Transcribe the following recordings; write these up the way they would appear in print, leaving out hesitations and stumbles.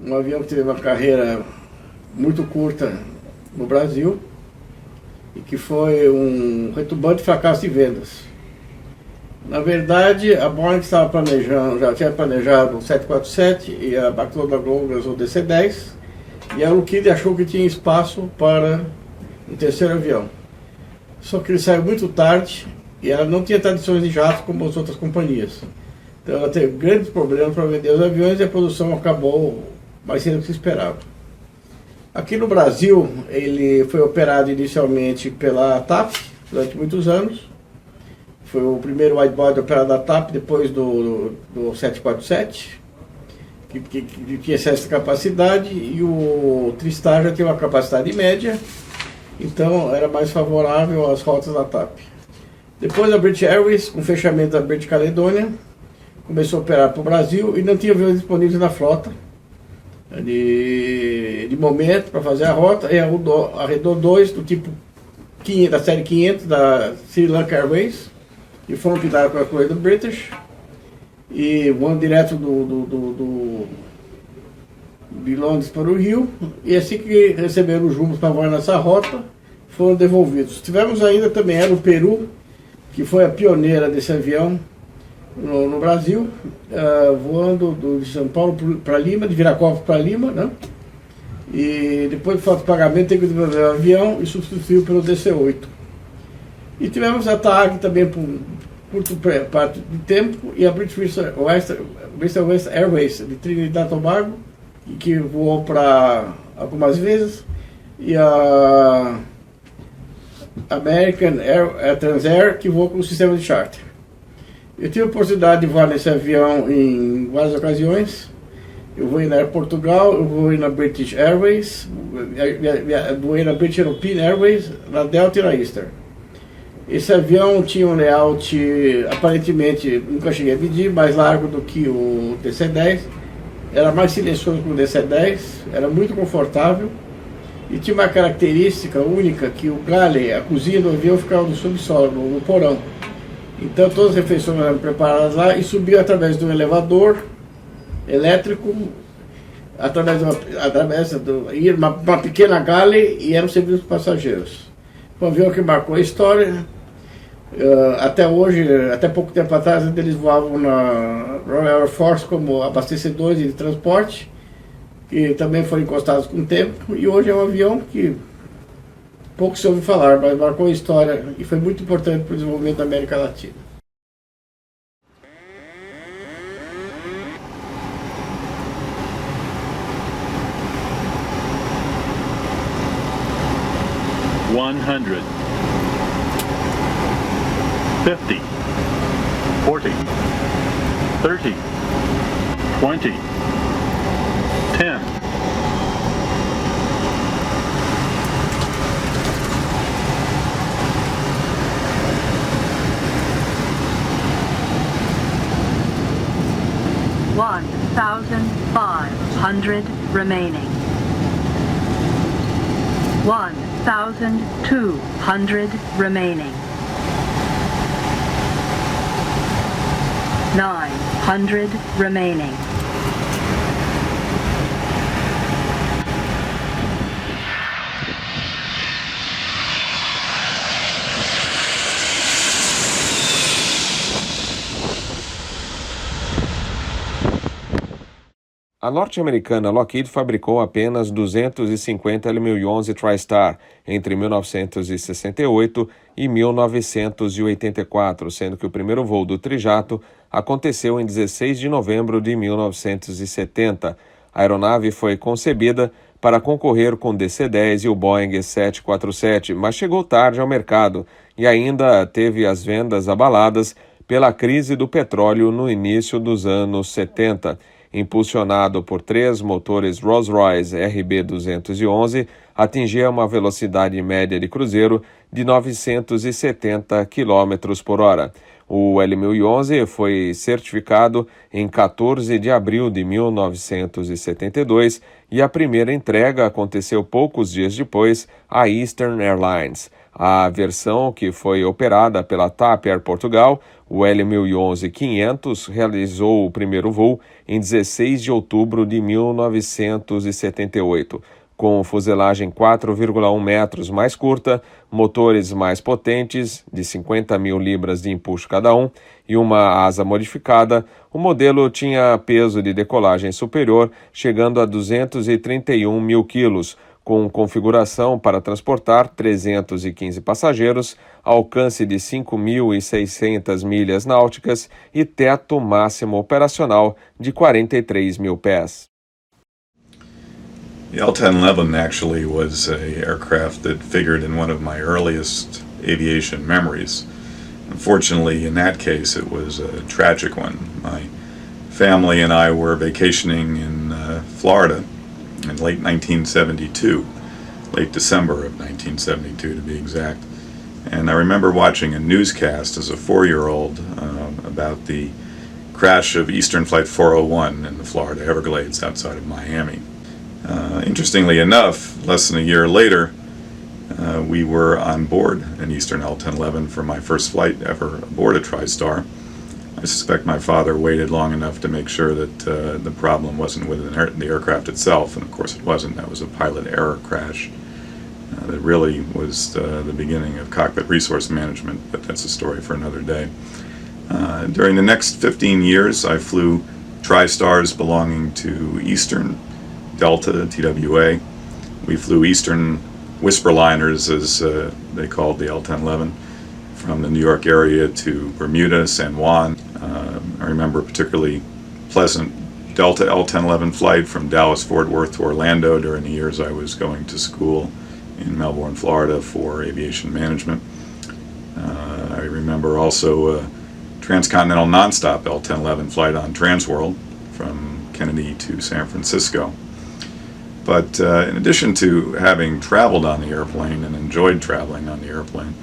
um avião que teve uma carreira muito curta no Brasil e que foi um retumbante fracasso de vendas. Na verdade, a Boeing estava planejando, já tinha planejado o 747 e a Backlog o DC-10, e a Lockheed achou que tinha espaço para um terceiro avião. Só que ele saiu muito tarde e ela não tinha tradições de jato como as outras companhias. Então ela teve grandes problemas para vender os aviões e a produção acabou mais cedo do que se esperava. Aqui no Brasil, ele foi operado inicialmente pela TAP durante muitos anos. Foi o primeiro widebody operado da TAP depois do 747, que tinha excesso de capacidade, e o TriStar já tinha uma capacidade média, então era mais favorável às rotas da TAP. Depois a British Airways, com o fechamento da British Caledonia, começou a operar para o Brasil e não tinha aviões disponíveis na frota de momento para fazer a rota, e arredou dois do tipo 500, da série 500 da Sri Lanka Airways, que foram pintados com a cor do British, e voando direto de Londres para o Rio, e assim que receberam os rumos para voar nessa rota, foram devolvidos. Tivemos ainda também Aero Peru, que foi a pioneira desse avião no Brasil, voando de São Paulo para Lima, de Viracopos para Lima, né? E depois de falta de pagamento teve que devolver o avião e substituiu pelo DC-8. E tivemos a TAG também por curto parte de tempo, e a British West Airways de Trinidad e Tobago, que voou para algumas vezes, e a American Transair, que voou com o sistema de charter. Eu tive a oportunidade de voar nesse avião em várias ocasiões. Eu voei na Air Portugal, eu voei na British Airways, voei na British European Airways, na Delta e na Easter. Esse avião tinha um layout, aparentemente, nunca cheguei a medir, mais largo do que o DC-10. Era mais silencioso que o DC-10, era muito confortável e tinha uma característica única, que o galley, a cozinha do avião, ficava no subsolo, no porão. Então todas as refeições eram preparadas lá e subia através de um elevador elétrico, através de uma pequena galley, e era um serviço de passageiros. Foi um avião que marcou a história. Até hoje, até pouco tempo atrás, eles voavam na Royal Air Force como abastecedores de transporte, que também foram encostados com o tempo, e hoje é um avião que pouco se ouve falar, mas marcou a história e foi muito importante para o desenvolvimento da América Latina. $100, $50, $40, $30, $20, $10. $1,500 remaining. 1,200 remaining. 900 remaining. A norte-americana Lockheed fabricou apenas 250 L-1011 TriStar entre 1968 e 1984, sendo que o primeiro voo do trijato aconteceu em 16 de novembro de 1970. A aeronave foi concebida para concorrer com o DC-10 e o Boeing 747, mas chegou tarde ao mercado e ainda teve as vendas abaladas pela crise do petróleo no início dos anos 70. Impulsionado por 3 motores Rolls-Royce RB211, atingia uma velocidade média de cruzeiro de 970 km por hora. O L-1011 foi certificado em 14 de abril de 1972 e a primeira entrega aconteceu poucos dias depois à Eastern Airlines. A versão que foi operada pela TAP Air Portugal, o L1011-500, realizou o primeiro voo em 16 de outubro de 1978. Com fuselagem 4,1 metros mais curta, motores mais potentes, de 50 mil libras de empuxo cada um, e uma asa modificada, o modelo tinha peso de decolagem superior, chegando a 231 mil quilos, com configuração para transportar 315 passageiros, alcance de 5.600 milhas náuticas e teto máximo operacional de 43 mil pés. The L-1011 actually was an aircraft that figured in one of my earliest aviation memories. Unfortunately, in that case, it was a tragic one. My family and I were vacationing in Florida in late 1972, late December of 1972 to be exact. And I remember watching a newscast as a 4-year-old about the crash of Eastern Flight 401 in the Florida Everglades outside of Miami. Interestingly enough, less than a year later, we were on board an Eastern L-1011 for my first flight ever aboard a TriStar. I suspect my father waited long enough to make sure that the problem wasn't with the aircraft itself, and of course it wasn't. That was a pilot error crash that really was the beginning of cockpit resource management, but that's a story for another day. During the next 15 years, I flew TriStars belonging to Eastern, Delta, TWA. We flew Eastern Whisperliners, as they called the L-1011, from the New York area to Bermuda, San Juan. I remember a particularly pleasant Delta L-1011 flight from Dallas-Fort Worth to Orlando during the years I was going to school in Melbourne, Florida for aviation management. I remember also a transcontinental nonstop L-1011 flight on Transworld from Kennedy to San Francisco. But in addition to having traveled on the airplane and enjoyed traveling on the airplane,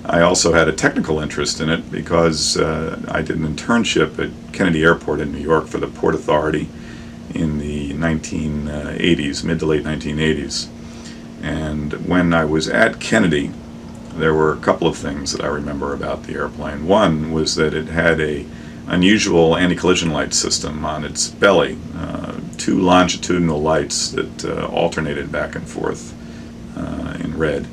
I also had a technical interest in it because I did an internship at Kennedy Airport in New York for the Port Authority in the 1980s, mid to late 1980s. And when I was at Kennedy, there were a couple of things that I remember about the airplane. One was that it had a unusual anti-collision light system on its belly, 2 longitudinal lights that alternated back and forth in red.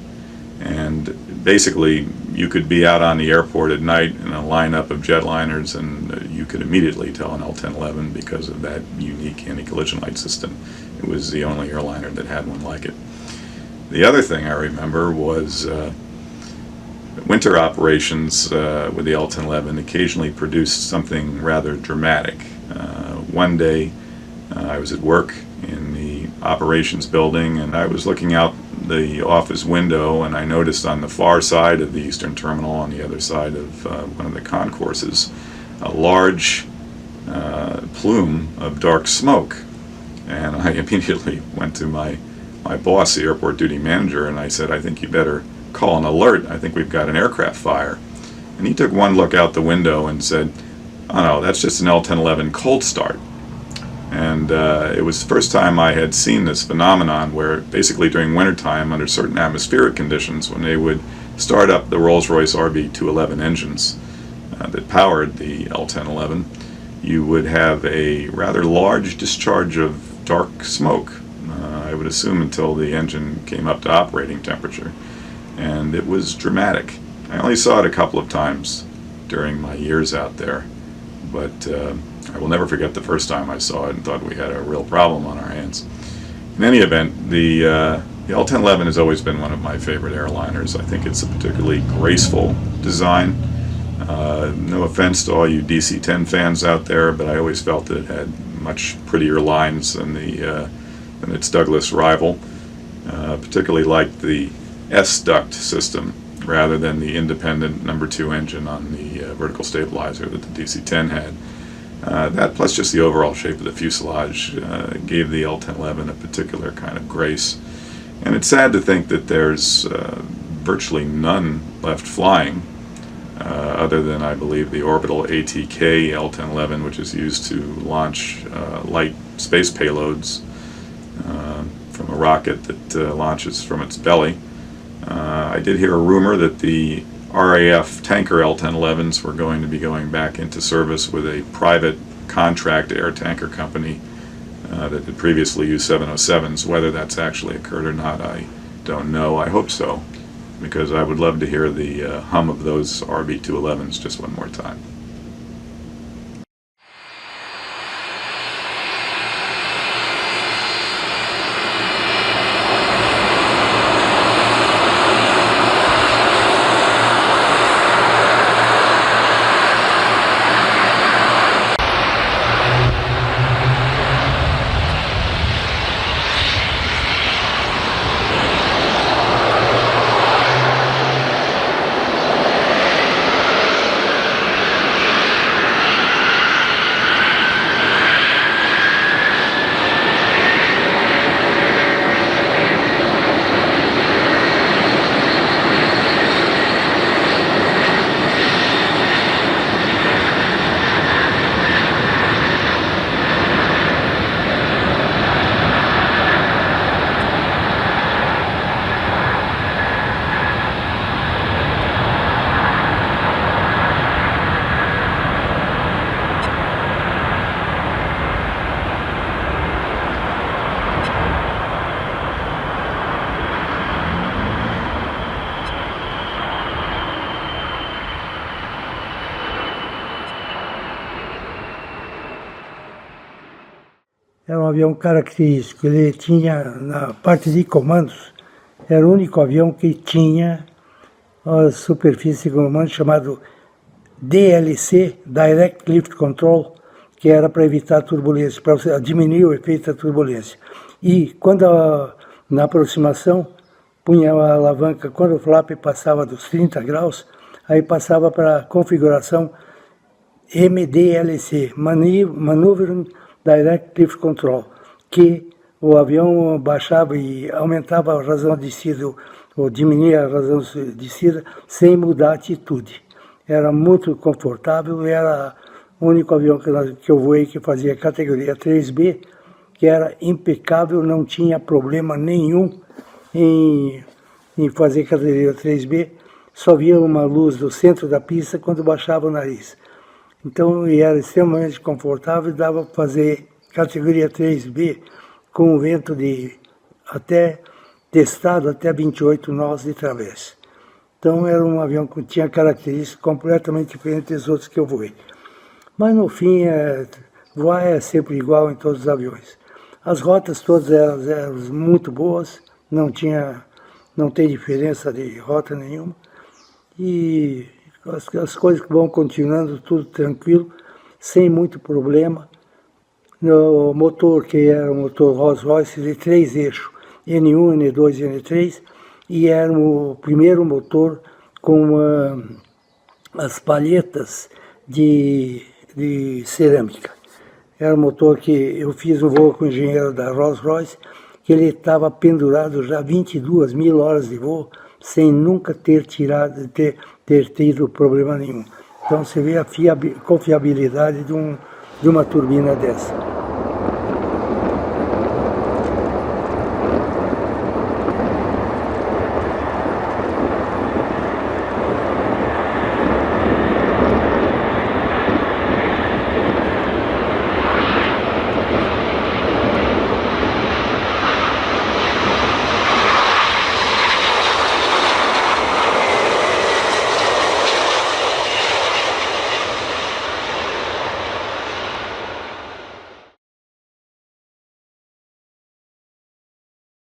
And basically, you could be out on the airport at night in a lineup of jetliners, and you could immediately tell an L-1011 because of that unique anti-collision light system. It was the only airliner that had one like it. The other thing I remember was winter operations with the L-1011 occasionally produced something rather dramatic. One day I was at work in the operations building, and I was looking out the office window, and I noticed on the far side of the Eastern Terminal, on the other side of one of the concourses, a large plume of dark smoke. And I immediately went to my boss, the airport duty manager, and I said, I think you better call an alert. I think we've got an aircraft fire. And he took one look out the window and said, oh no, that's just an L-1011 cold start. And it was the first time I had seen this phenomenon where basically during wintertime, under certain atmospheric conditions, when they would start up the Rolls-Royce RB211 engines that powered the L-1011, you would have a rather large discharge of dark smoke, I would assume until the engine came up to operating temperature. And it was dramatic. I only saw it a couple of times during my years out there, but I will never forget the first time I saw it and thought we had a real problem on our hands. In any event, the L-1011 has always been one of my favorite airliners. I think it's a particularly graceful design. No offense to all you DC-10 fans out there, but I always felt that it had much prettier lines than its Douglas rival. Particularly liked the S-duct system rather than the independent number 2 engine on the vertical stabilizer that the DC-10 had. That plus just the overall shape of the fuselage gave the L-1011 a particular kind of grace. And it's sad to think that there's virtually none left flying other than, I believe, the orbital ATK L-1011, which is used to launch light space payloads from a rocket that launches from its belly. I did hear a rumor that the RAF tanker L-1011s were going to be going back into service with a private contract air tanker company that had previously used 707s. Whether that's actually occurred or not, I don't know. I hope so, because I would love to hear the hum of those RB-211s just one more time. Era um avião característico, ele tinha, na parte de comandos, era o único avião que tinha a superfície de comando chamado DLC, Direct Lift Control, que era para evitar turbulência, para diminuir o efeito da turbulência. E quando na aproximação, punha a alavanca, quando o flap passava dos 30 graus, aí passava para a configuração MDLC, Maneuvering Direct Lift Control, que o avião baixava e aumentava a razão de descida, ou diminuía a razão de descida, sem mudar a atitude. Era muito confortável, era o único avião que eu voei que fazia categoria 3B, que era impecável, não tinha problema nenhum em fazer categoria 3B, só via uma luz do centro da pista quando baixava o nariz. Então, era extremamente confortável e dava para fazer categoria 3B com o vento até testado até 28 nós de travessa. Então, era um avião que tinha características completamente diferentes dos outros que eu voei. Mas, no fim, voar é sempre igual em todos os aviões. As rotas todas eram muito boas, não tem diferença de rota nenhuma. E as coisas que vão continuando, tudo tranquilo, sem muito problema. O motor, que era um motor Rolls-Royce de 3 eixos, N1, N2 e N3, e era o primeiro motor com as palhetas de cerâmica. Era um motor que eu fiz um voo com o engenheiro da Rolls-Royce, que ele estava pendurado já 22 mil horas de voo, sem nunca ter tido problema nenhum. Então você vê a confiabilidade de uma turbina dessa.